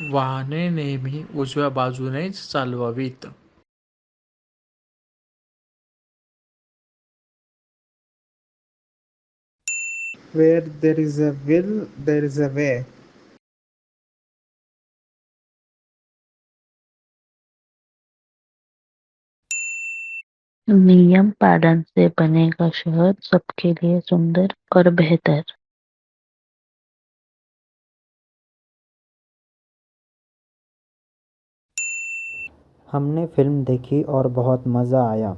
वाहने नेहमी उजव्या बाजूनेच चालवावीत. Where there is a will, there is a way. नियम पालन से बनेगा शहर सबके लिए सुंदर और बेहतर। हमने फिल्म देखी और बहुत मज़ा आया।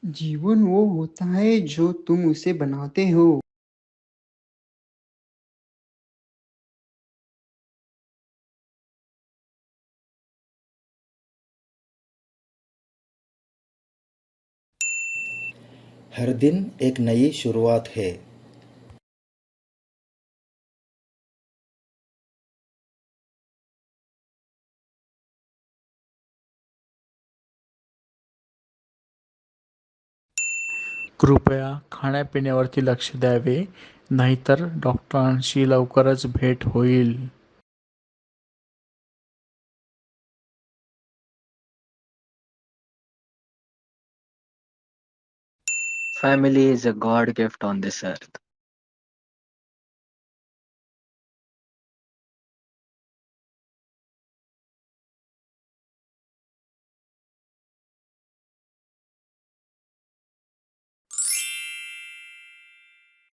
जीवन वो होता है जो तुम उसे बनाते हो। हर दिन एक नई शुरुआत है। कृपया खाण्यापिण्यावरती लक्ष द्यावे, नाहीतर डॉक्टरांशी लवकरच भेट होईल. Family is a God gift on this earth.